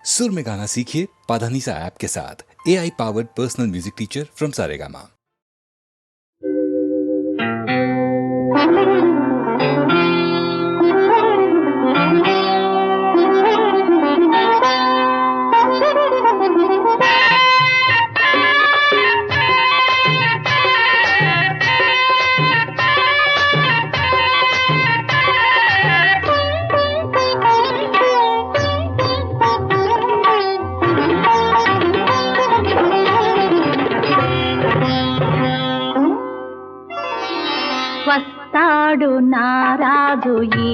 सुर में गाना सीखिए पाधानीसा ऐप के साथ। AI powered personal music teacher from Saregama. వస్తాడు నారాజు ఈ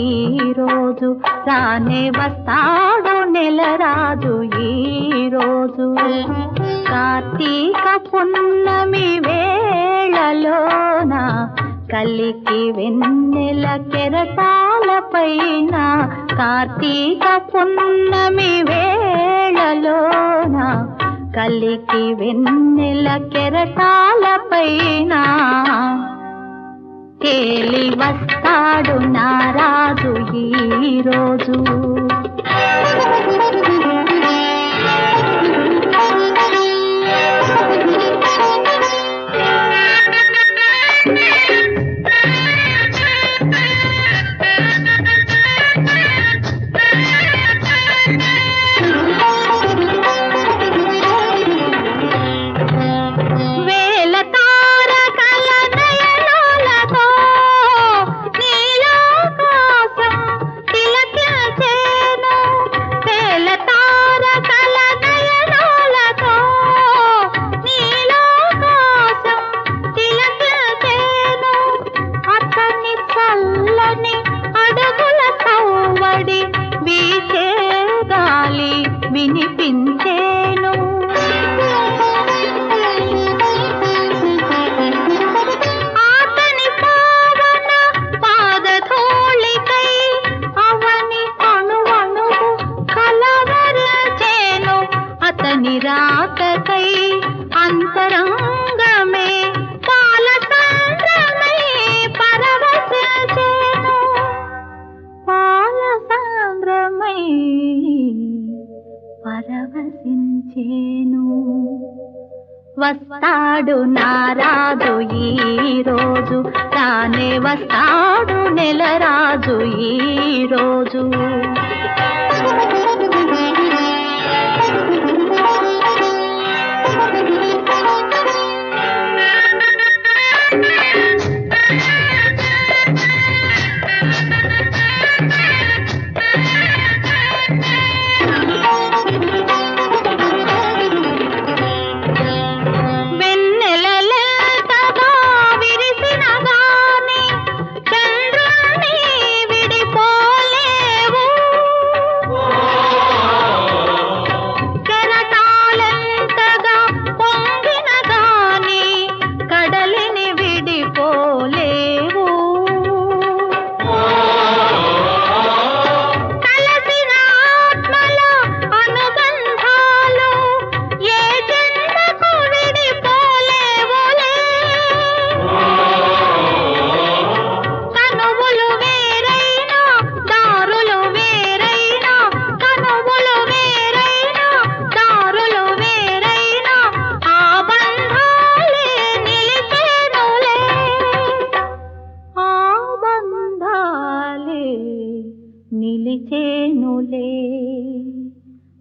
రోజు, రానే వస్తాడు నెలరాజు ఈ రోజు. కార్తీక పున్నమి వేళలోన కలికి వెన్నెల కెరటాలపైన, కార్తీక పున్నమి వేళలోన కలికి వెన్నెల కెరటాలపైన తేలి వస్తాడు నారాజు ఈ రోజు. వినిపించేను ఆతని పావన పాదధూళికై, అవని అణువణువు కలవరచేను. అతని రాకకై అంతరంగమే పాలసాంద్రమై పరవశించేను, పాలసాంద్రమై పరవశించేను. వస్తాడు నారాజు ఈ రోజు, తానే వస్తాడు నెలరాజు ఈ రోజు.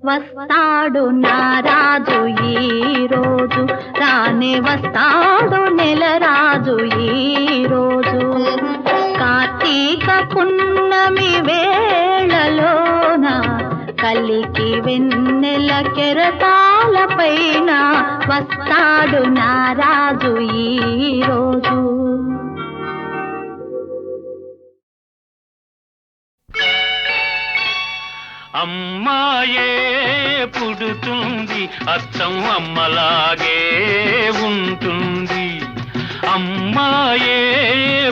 వస్తాడు నారాజు ఈ రోజు, రానే వస్తాడు నెలరాజు ఈ రోజు. కార్తీక పున్నమి వేళలోన కలికి వెన్నెల కెరటాలపైన వస్తాడు నారాజు ఈ రోజు. అమ్మాయే పుడుతుంది, అచ్చం అమ్మలాగే ఉంటుంది. అమ్మాయే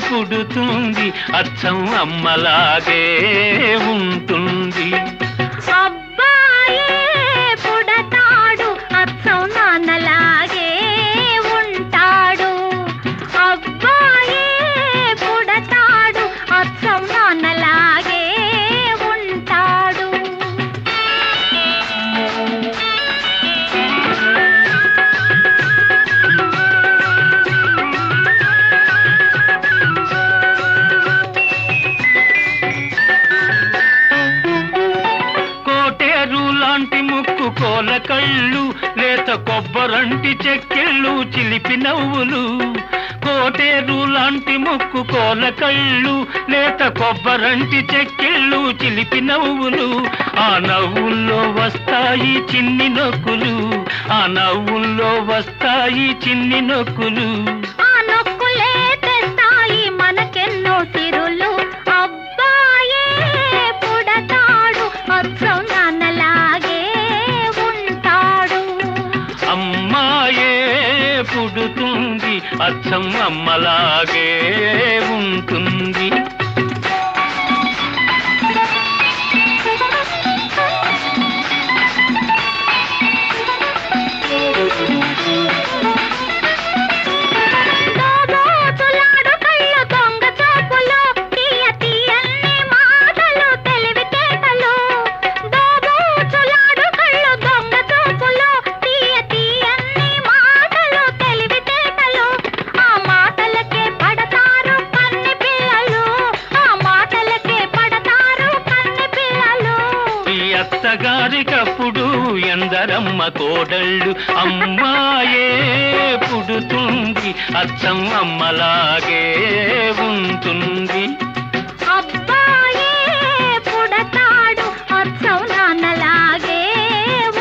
పుడుతుంది, అచ్చం అమ్మలాగే ఉంటుంది. అబ్బాయే పుడతాడు, అచ్చం నాన్నలాగే ఉంటాడు. అబ్బాయే పుడతాడు, అచ్చం నాన్నలాగే ఉంటాడు. లాంటి ముక్కు కోల కళ్ళు, లేత కొబ్బరంటి చెక్కిళ్ళు చిలిపి నవ్వులు. కోటేరు లాంటి ముక్కు కోల కళ్ళు, లేత కొబ్బరంటి చెక్కిళ్ళు చిలిపి నవ్వులు. ఆ నవ్వుల్లో వస్తాయి చిన్ని నొక్కులు, ఆ నవ్వుల్లో వస్తాయి చిన్ని నొక్కులు. ఆ నొక్కులే తెస్తాయి మనకెన్నో సిరులు. అబ్బాయే పుడతాడు అచ్చం నాన్నలాగే ఉంటాడు. అమ్మాయే పుడుతుంది అచ్చం అమ్మలాగే ఉంటుంది. దోబోతులాడు కళ్ళు దొంగ చూపులు, తీయ తీయని మాటలు తెలివితేటలు. దోబోతులాడు కళ్ళు దొంగ చూపులు, తీయ తీయని మాటలు తెలివితేటలు. ఆ మాటలకే పడతారు కన్నె పిల్లలు, ఆ మాటలకే పడతారు కన్నె పిల్లలు. ఈ అత్తగారికప్పుడు ఎందరమ్మ కోడళ్ళు, అమ్మాయే పుడుతుంది అచ్చం అమ్మలాగే ఉంటుంది. అబ్బాయే పుడతాడు అచ్చం నాన్నలాగే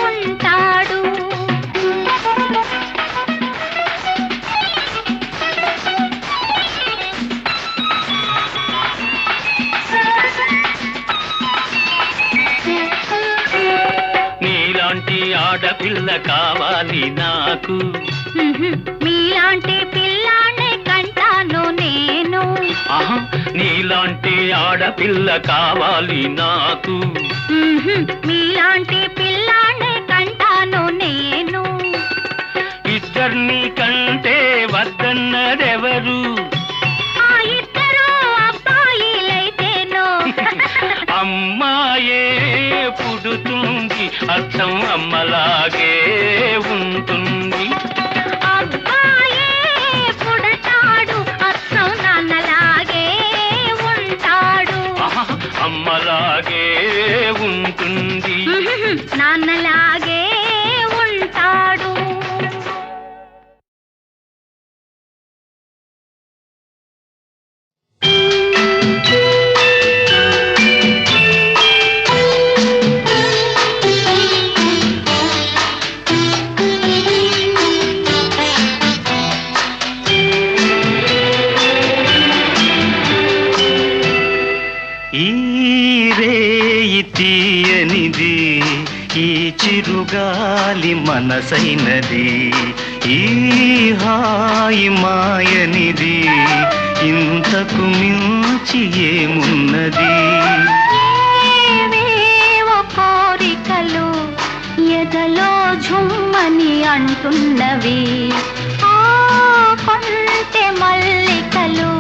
ఉంటాడు. నీలాంటి ఆడపిల్ల కావాలి నాకు, మీలాంటి పిల్లాన్ని కంటాను నేను. ఆహా నీలాంటి ఆడపిల్ల కావాలి నాకు. మీలాంటి పిల్లాన్ని కంటాను నేను. ఇద్దరిని కంటే వద్దన్నదెవరు? ఆ ఇద్దరు అబ్బాయిలైతేనో. అమ్మాయే పుడుతుంది అచ్చం అమ్మలాగే ఉంటుంది. అబ్బాయే పుడతాడు అచ్చం నాన్నలాగే ఉంటాడు. ఆహా, అమ్మలాగే ఉంటుంది. నాన్నలాగే ఉంటాడు. ఈ రేయి తీయనిది, ఈ చిరుగాలి మనసైనది, ఈ హాయి మాయనిది, ఇంతకు మించి ఏమున్నది? ఏవేవో కోరికలు ఎదలో ఝుమ్మని అంటున్నవి. ఆ కొంటె మల్లికలు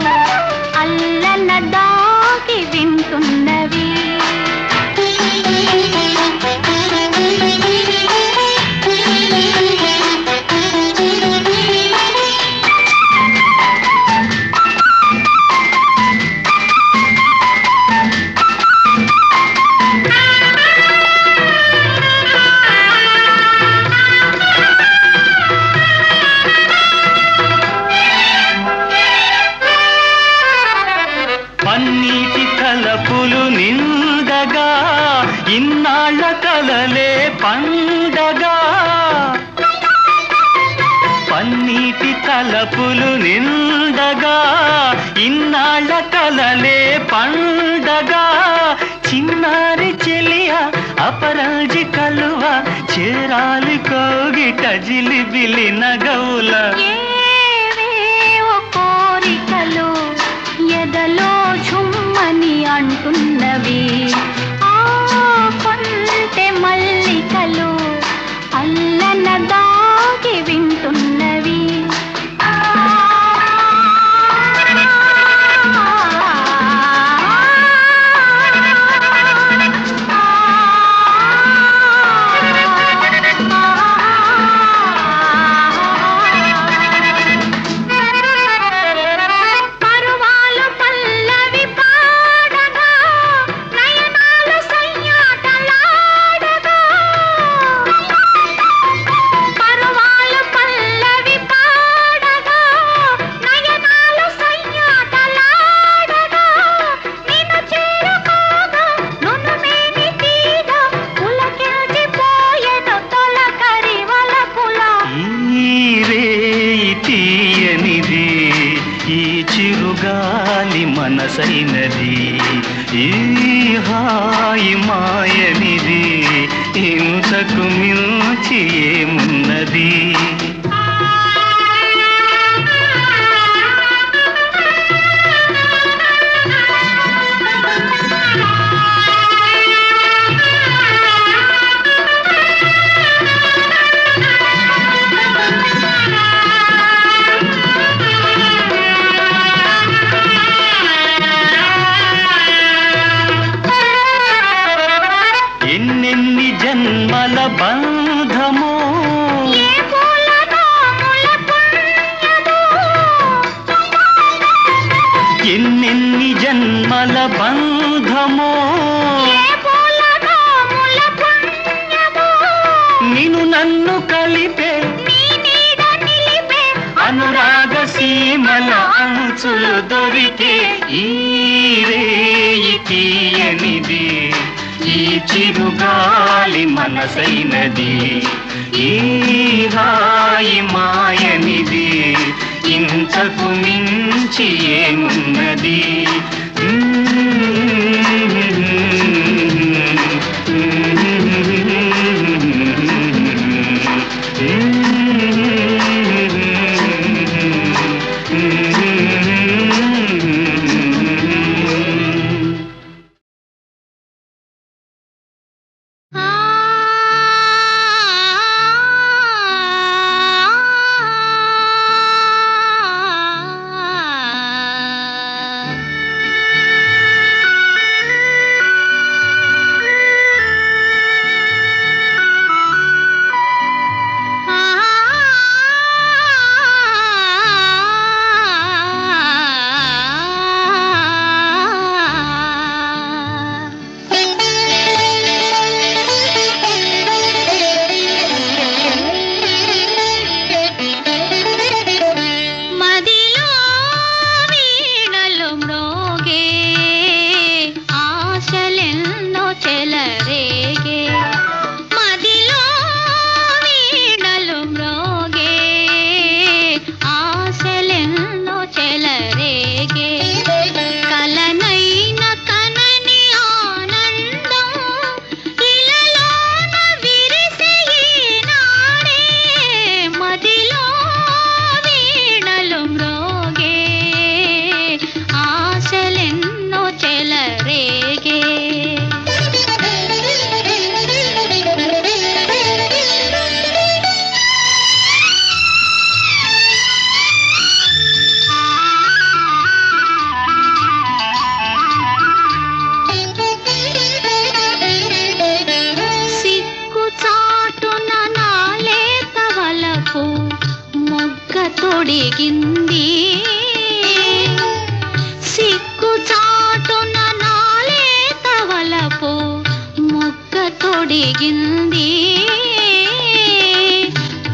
అల్లన దాగి వింటున్నవి. పన్నీటి తలపులు నిండగా, ఇన్నాళ్ళ కలలే పండగా. పన్నీటి తలపులు నిండగా, ఇన్నాళ్ళ కలలే పండగా. చిన్నారి చెలియ అపరాజి కలువ, చేరాలి కోగిట జిలిబిలి నగవుల. ఏవేవో కోరికలు ఎదలో ఝుమ్మని అంటున్నవి. ఆ కొంటె మల్లికలు అల్లన దాగి వింటున్నవి. పరువాలు పల్లవి పాడగా, నయనాలు సయ్యాటలాడగా. మనసైనది ఈ హాయి మాయనిది ఇంతకు మించి ఏమున్నది ఎన్నెన్ని జన్మల బంధమో ఎన్నెన్ని జన్మల బంధమో నిన్ను నన్ను కలిపే అనురాగ సీమల అంచులు దొరికే ఈ రేయి తీయనిది ఈ చిరుగాలి మనసైనది ఈ హాయి మాయనిది ఇంతకు మించి ఏమున్నది తొడిగింది సిక్కు చాటున నాలే తవలపు మొగ్గ తొడిగింది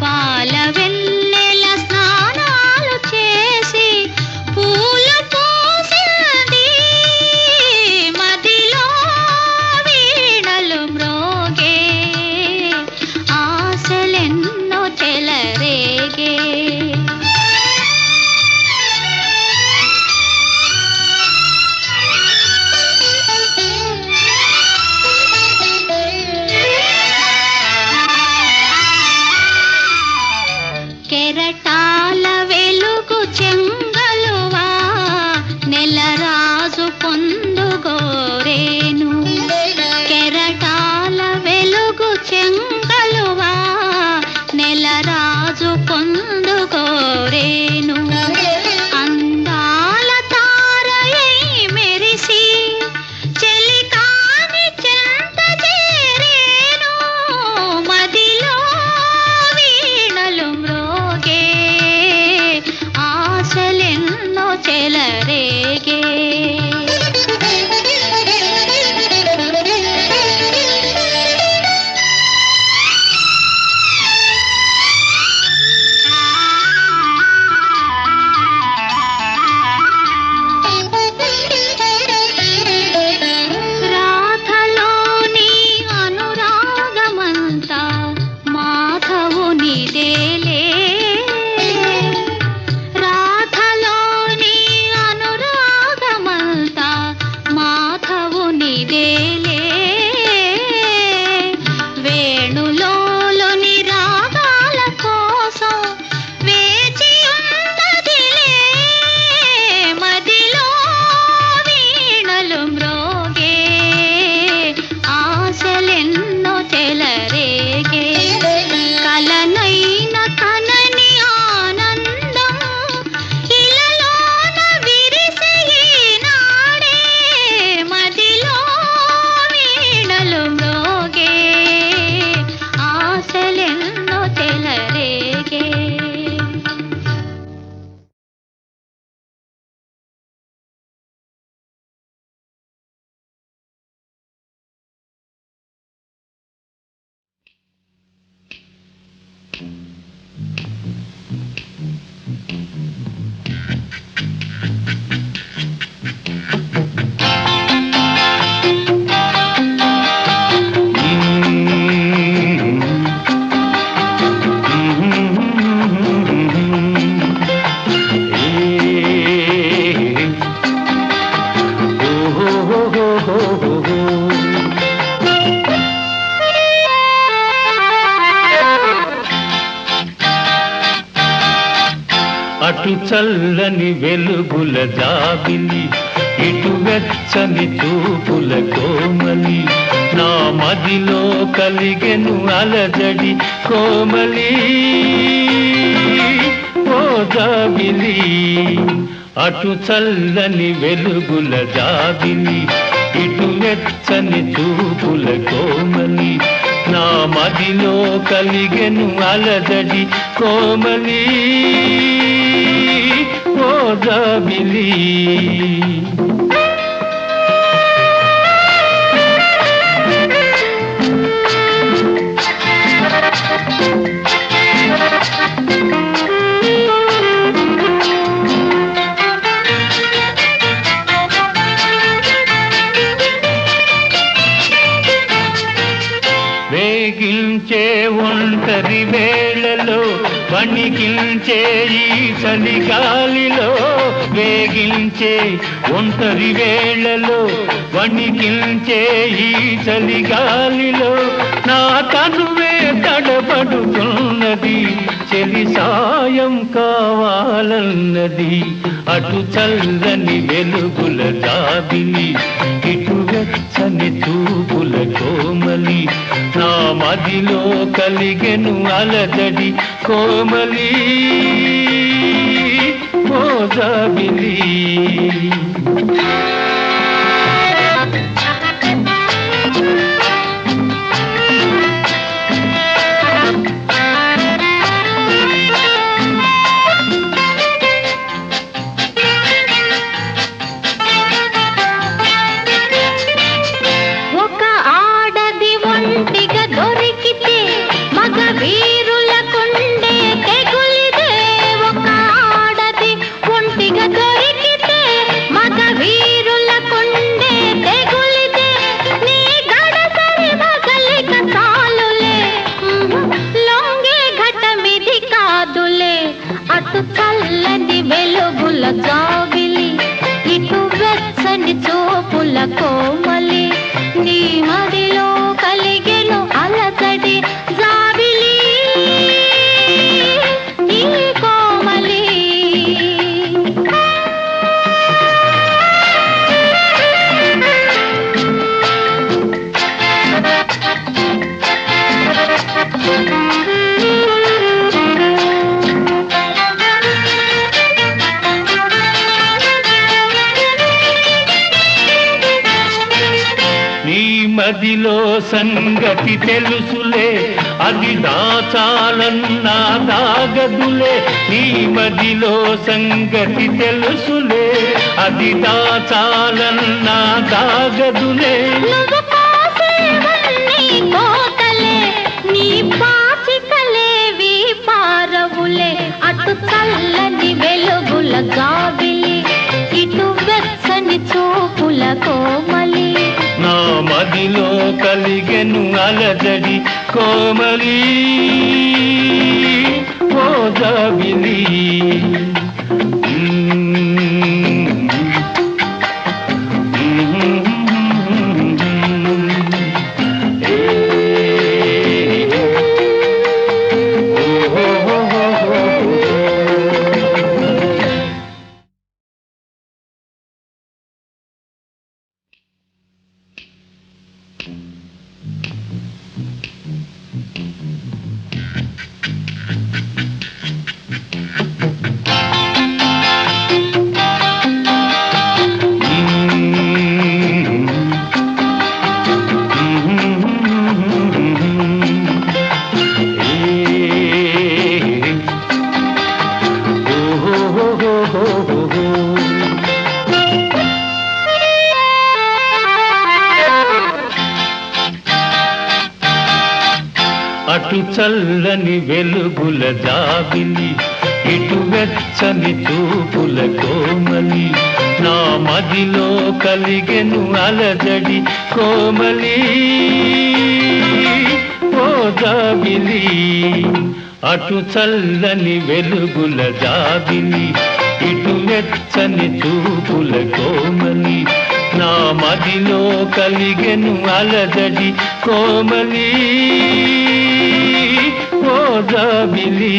పాల వెన్నెల స్నానాలు చేసి పూలు పోసింది మదిలో వీణలు మ్రోగే ఆశలెన్నో చెలరేగే కెరటాల వెలుగు చెంగలువా నెలరాజు పొందుగోరేను కెరటాల వెలుగు చెంగలువా నెలరాజు పొందుగోరేను అందాల తారయై మెరిసి చెలికాని చెంత చేరేను మదిలో వీణలు మ్రోగే అటు చల్లని వెలుగుల జాబిలి ఇటు వెచ్చని చూపుల కోమలి నా మదిలో కలిగెను అలజడి కోమలి ఓ జాబిలి అటు చల్లని వెలుగుల జాబిలి ఇటు వెచ్చని చూపుల కోమలి నా మదిలో కలిగెను అలజడి కోమలి ఓ జాబిలి వేగించే ఒంటరి వేళలో వణికించే ఈ చలిగాలిలో వేగించే ఒంటరి వేళలో వణికించే ఈ చలిగాలిలో నా తనువే తడబడుతున్నది చెలి సాయం కావాలన్నది అటు చల్లని వెలుగుల జాబిలి ఇటు వెచ్చని చూపుల కోమలి నా మదిలో కలిగెను అలజడి కోమలి ఓ జాబిలి అటు చల్లని వెలుగుల జాబిలి ఇటు వెచ్చని చూపుల కోమలి నీ మదిలో కలిగెను అలజడి జాబిలి ఈ కోమలి మదిలో సంగతి తెలుసులే అది దాచాలన్నా దాగదులే నీ మదిలో సంగతి తెలుసులే అది దాచాలన్నా దాగదులే నీ పాచికలేవి పారవులే అటు చల్లని వెలుగుల గాబిలి ఇటు వెచ్చని చూపుల కోమలి నా మదిలో కలిగెను అలజడి కోమలి ఓ జాబిలి అటు చల్లని వెలుగుల జాబిలి ఇటు వెచ్చని చూపుల కోమలి నా మదిలో కలిగెను అలజడి కోమలి ఓ జాబిలి అటు చల్లని వెలుగుల జాబిలి ఇటు వెచ్చని చూపుల కోమలి నా మదిలో కలిగెను అలజడి కోమలి ఓ జాబిలి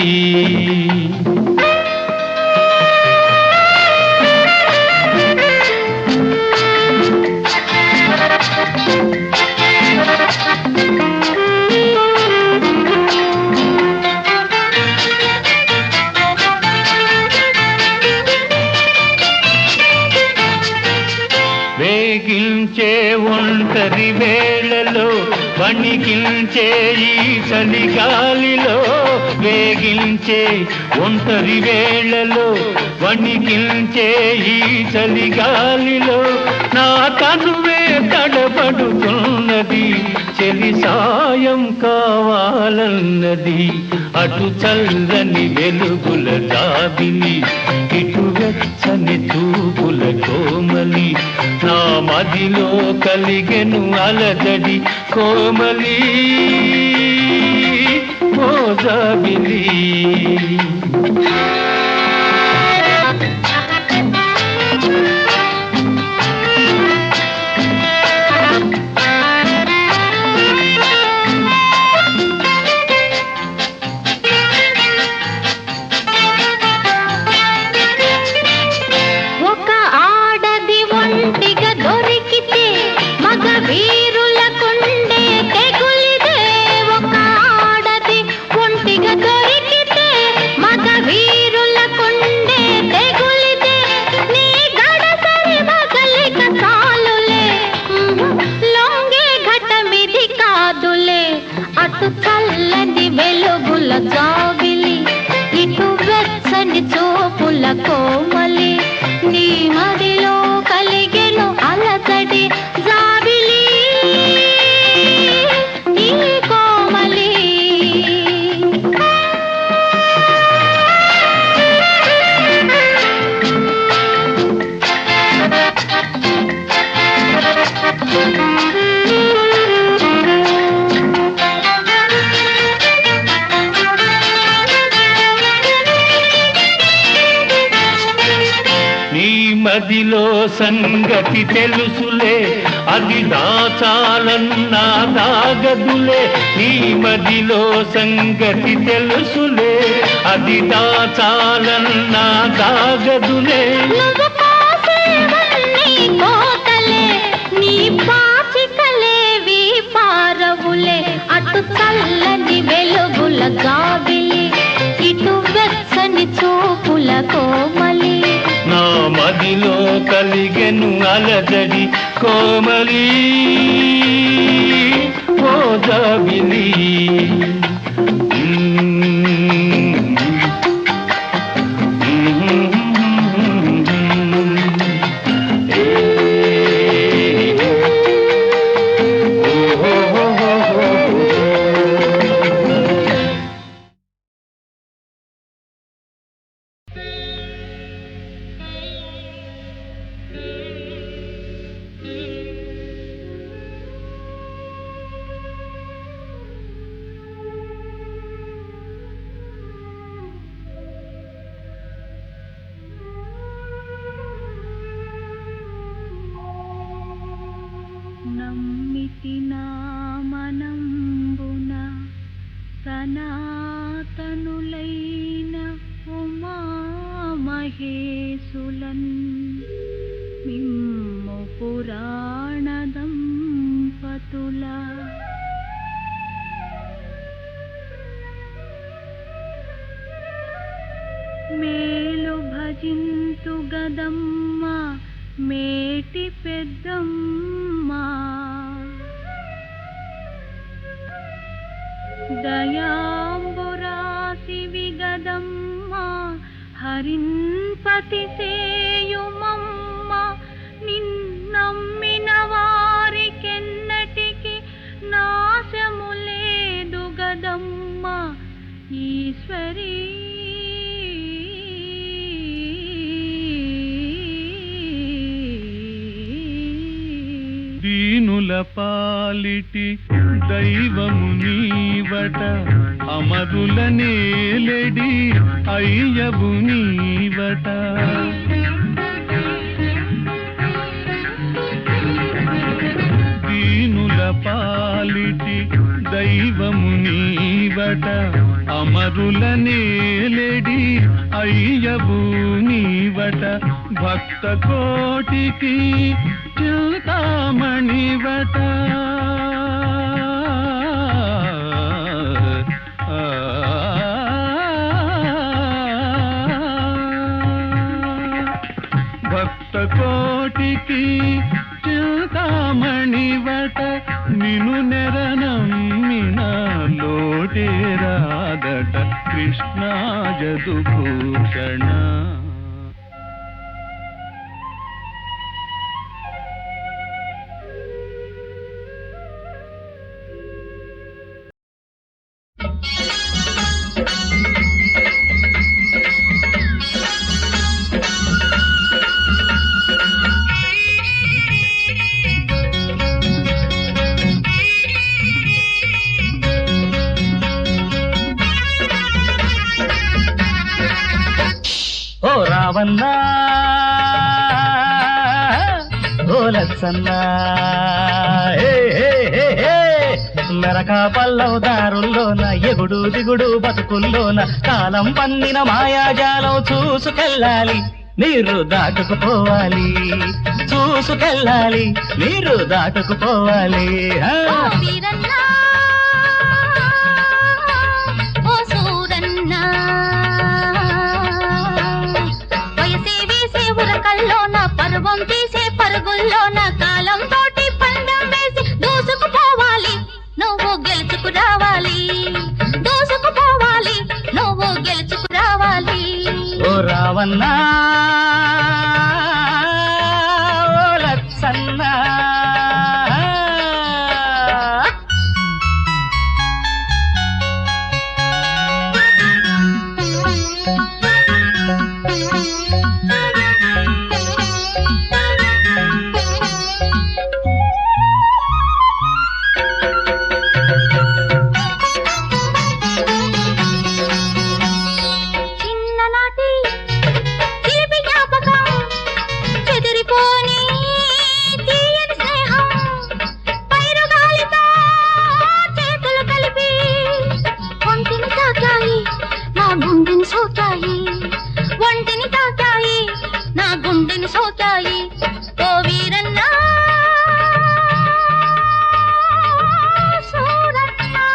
వేగించే ఒంటరి వేళలో వణికించే ఈ చలిగాలిలో వేగించే ఒంటరి వేళలో వణికించే ఈ చలిగాలిలో నా తనువే తడబడుతున్నది చెలి సాయం కావాలన్నది అటు చల్లని వెలుగుల జాబిలి ఇటు వెచ్చని చూపుల కోమలి నా మదిలో కలిగెను అలజడి కోమలి ఓ జాబిలి అటు చల్లని వెలుగుల జాబిలి ఇటు వెచ్చని చూపుల కోమలి నీ మదిలో కలిగెను అలజడి జాబిలి నీ కోమలి మదిలో సంగతి తెలుసులే అది దాచాలన్నా దాగదులే నీ మదిలో సంగతి తెలుసులే అది దాచాలన్నా దాగదులే నువ్వు కోసేవన్నీ కోతలే నీ పాచికలేవి పారవులే అటు చల్లని వెలుగుల జాబిలి ఇటు వెచ్చని చూపుల కోమలి నా మదిలో కలిగెను అలజడి కోమలి ఓ జాబిలి నమ్మితి నామనంబున సనాతనులైన ఉమామహేశులన్ మిమ్ము పురాణ దంపతుల మేలు భజింతు గదమ్మ మేటి పెద్దమ్మ దయాంబురాసి విగదమ్మ హరిన్పతి సేయుమమ్మ నిన్నమ్మిన వారికెన్నటికి నాశము లేదు గదమ్మ ఈశ్వరీ దీనుల పాలిటి దైవము నీవట అమరుల నేలెడి అయ్యవు నీవట దీనుల పాలిటి దైవము నీవట అమరుల నేలెడి అయ్యవు నీవట భక్త కోటికి చింతామణివట భక్త కోటికి చింతామణివట తేరాదట కృష్ణ యదుభూషణ. ఓ రావన్నా ఓ లచ్చన్నా మెరక పల్లవ దారుల్లోన ఎగుడు దిగుడు బతుకుల్లోన కాలం పన్నిన మాయాజాలం చూసుకెళ్ళాలి మీరు దాటుకుపోవాలి, చూసుకెళ్ళాలి మీరు దాటుకుపోవాలి. ఓ వీరన్నా ఓ సూరన్నా వయసే వేసే ఉరకల్లోన పరువం తీసే పరుగుల్లోన కాలం తోటి పందెం వేసి దూసుకుపోవాలి, నువ్వు గెలుచుకురావాలి, దూసుకుపోవాలి నువ్వు గెలుచుకురావాలి. ఓ రావన్నా ఓ లచ్చన్నా చిన్ననాటి చిలిపి జ్ఞాపకం చెదిరిపోని తీయని స్నేహం పైరుగాలితో చేతులు కలిపి ఒంటిని తాకాయి నా గుండెని సోకాయి, ఒంటిని తాకాయి నా గుండెని సోకాయి. ఓ వీరన్నా సూరన్నా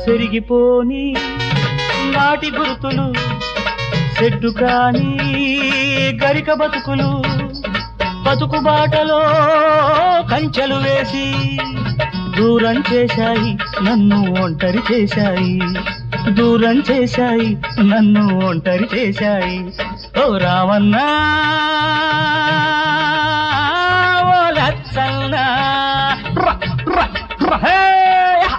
సెరిగిపోని నాటి గుర్తులు చెట్టు కాని గరిక బతుకులు బతుకు బాటలో కంచెలు వేసి దూరం చేశాయి నన్ను ఒంటరి చేశాయి, దూరం చేశాయి నన్ను ఒంటరి చేశాయి. ఓ రావన్నా ఓ లచ్చన్నా ర, ర, ర, హే, యా.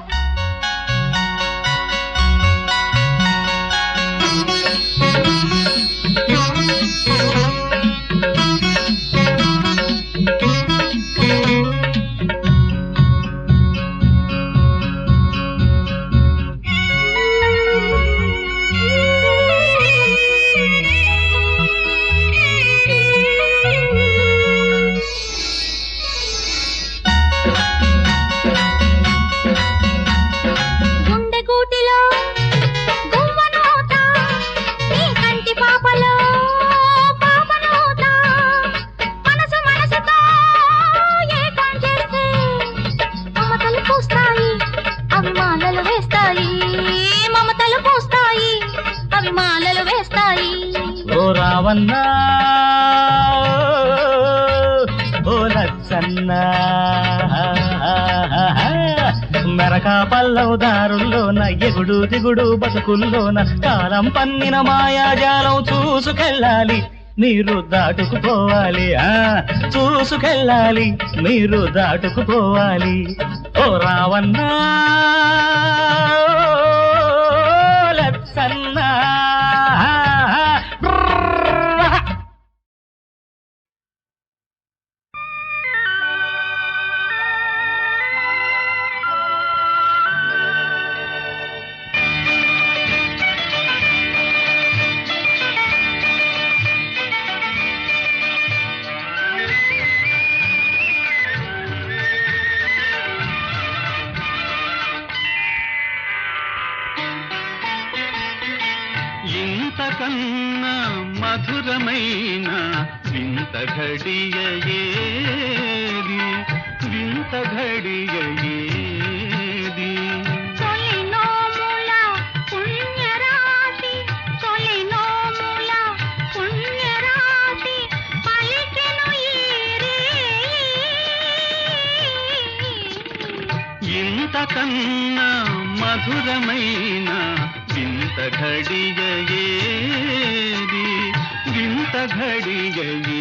గుండె గూటిలో గువ్వనోతా నీ కంటి పాపలో పాపనోతా మనసు మనసుతో ఏకం చేస్తే మమతలు పూస్తాయి అవి మాలలు వేస్తాయి, మమతలు పూస్తాయి అవి మాలలు వేస్తాయి. ఓ రావన్నా ఓ లచ్చన్నా మెరక పల్లవ దారుల్లోన ఎగుడు దిగుడు బతుకుల్లోన కాలం పన్నిన మాయాజాలం చూసుకెళ్ళాలి మీరు దాటుకుపోవాలి, చూసుకెళ్ళాలి మీరు దాటుకుపోవాలి. ఓ రావన్నా ఓ లచ్చన్నా వింత ఘడియ ఏది వింత ఘడియ ఏది తొలి నోముల పుణ్యరాశి తొలి నోముల పుణ్యరాశి పలికెను ఇంతకన్నా మధురమైన వింత ఘడియ ఏది వింత ఘడియ ఏది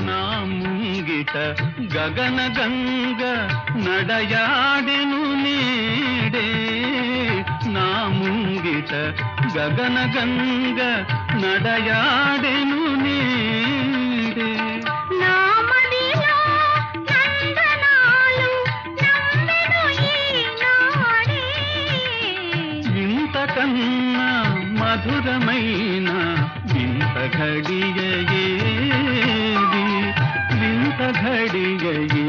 నా ముంగిట గగన గంగ నడయాడెను నేడే నా ముంగిట గగన గంగ నడయాడెను నేడే నామదిలో నందనాలు నమ్మెను ఈనాడే ఇంతకన్నా మధురమైన వింత ఘడియ ఏది వింత ఘడియ ఏది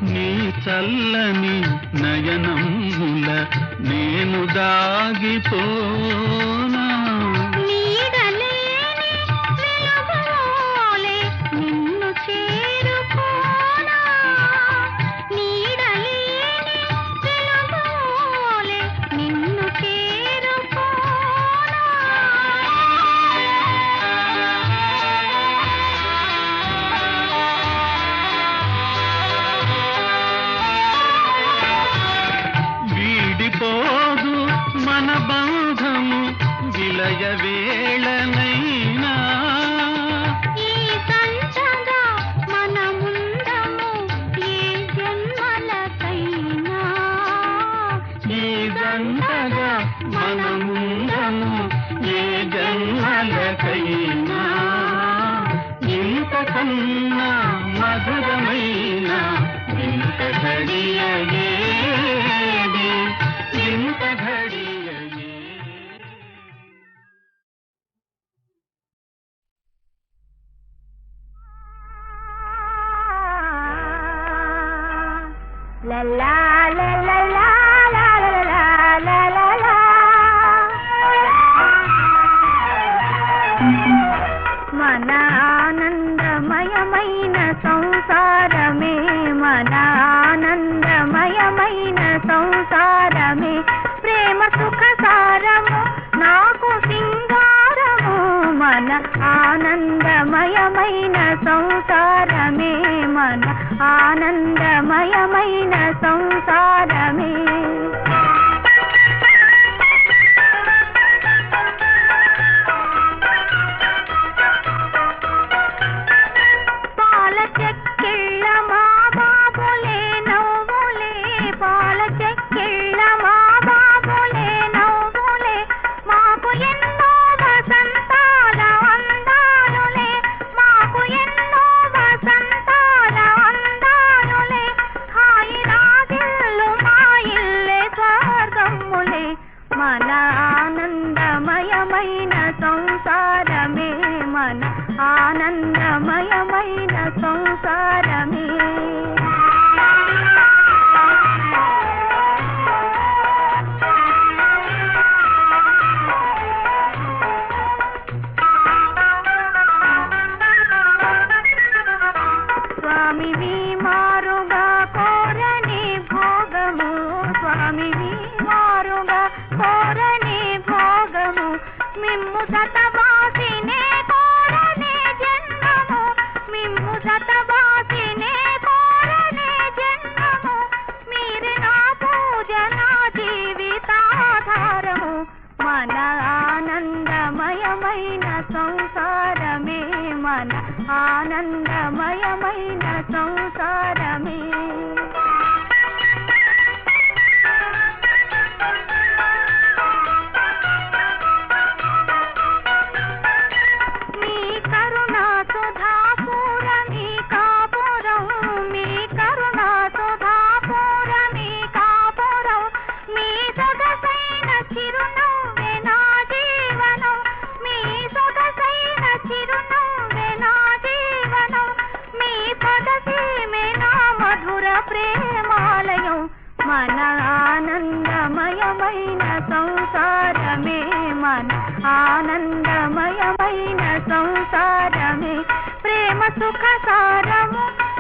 నీ చల్లని నయనముల నేను దాగిపోనా నీడలేని వెలుగులోలే నిన్ను చేరుకోనా నీడలేని వెలుగులోలే నిన్ను చేరుకోనా వీడిపోదు మన బంధము విలయ వేళనైనా ఈ సంచగా మనముందము ఏ జన్మలకైనా ఈ జంటగా మనముందము ఏ జన్మలకైనా ఇంతకన్నా మధురమైన వింత ఘడియ ఏది వింత ఘడియ ఏది La la la la la la la la la la. మన ఆనందమయమైన సంసారమే మన ఆనందమయమైన సంసారమే ప్రేమ సుఖ సారము నాకు సింగారము మన ఆనందమయమైన సంసారమే మన ఆనందమయమైన సంసారమే పాల చెక్కిళ్ళ మా బాబులే నవ్వులే పాల చెక్కిళ్ళ మా బాబులే నవ్వులే మాకు ఎన్నో వసంతాల అందాలులే మాకు ఎన్నో వసంతాల అందాలులే హాయి రాగిల్లు మా ఇల్లే స్వర్గములే మన ఆనందమయమైన సంసారమే మన ఆనందమయమైన సంసారమే స్వామివి మారుగా కోరని భోగము స్వామివి మారుగా కోరని భోగము మిమ్ము సతవాసినే కోరనే జన్మము మిమ్ము సతవాసినే కోరనే జన్మము మీరు నా పూజ నా జీవితాధారము మన ఆనందమయమైన సంసారమే మన ఆనందమయమైన సంసారమే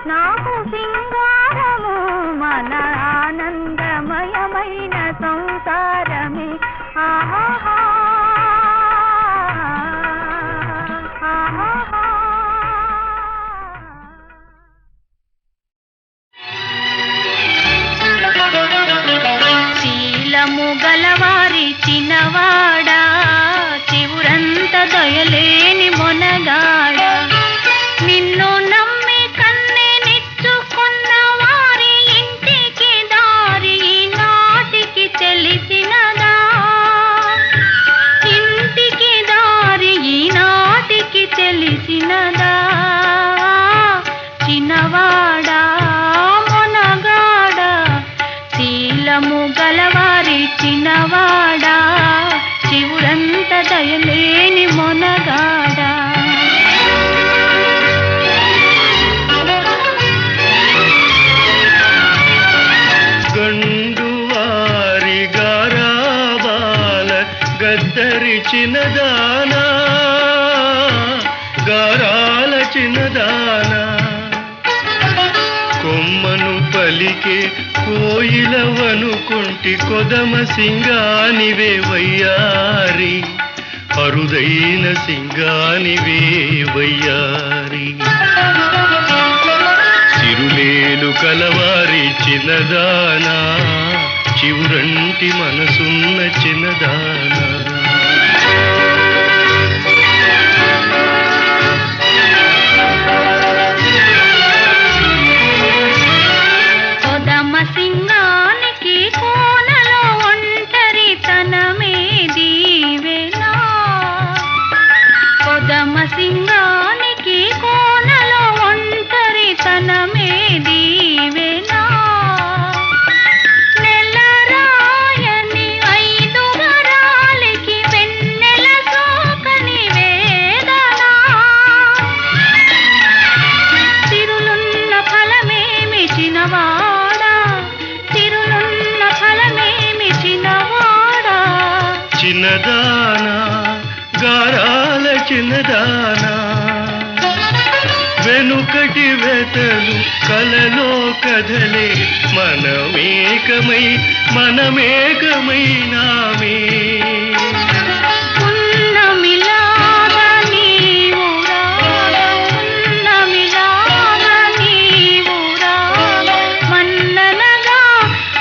నాకు సింగారము మన ఆనందమయమైన సంసారమే ఆహాహా ఆహాహా. శీలము గలవారి చిన్నవాడా చివురంత దయలేని మొనగాడ నిన్ను నమ్మి కన్నే నిచ్చుకున్న వారి ఇంటికి దారి ఈనాటికి తెలిసినదా ఇంటికి దారి ఈనాటికి తెలిసినదా చిన్నవాడా మొనగాడ శీలము గలవారి చిన్నవాడా శివుడంత దయలేని మొనగాడా గండువారి గారాబాల గద్దరి చిన్నదానా గారాల చిన్నదానా కొమ్మను పలికే కోయిలవనుకుంటి కొదమ సింగానివే వయ్యారి అరుదైన సింగానివే వయ్యారి సిరులేలు కలవారి చిన్నదానా చివురంటి మనసున్న చిన్నదానా సింగానికి కోనలో ఒంటరి తనమే దీవెనా కొదమ సింగానికి కోనలో ఒంటరి తనమే దీవెనా నెలరాయని ఐదు వరాలకి వెన్నెల సోకని వేదనా సిరులున్న ఫలమేమి చిన్నవాడా సిరులున్న ఫలమేమి చిన్నవాడా చిన్నదానా గారాల చిన్నదానా వెనుకటి వెతలు కలలో కదలే మనమేకమైనామే ఉన్నమిలాగా నీవు రాగా ఉన్నమిలాగా నీవు రాగా మన్ననగా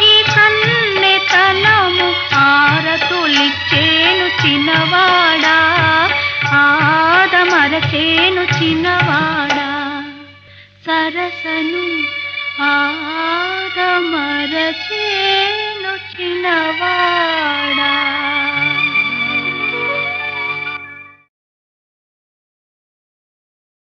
ఈ కన్నెతనము ఆరతులిచ్చేను చిన్నవాడా ఆదమరచేను చిన్నవాడా సరసను ఆదమరచే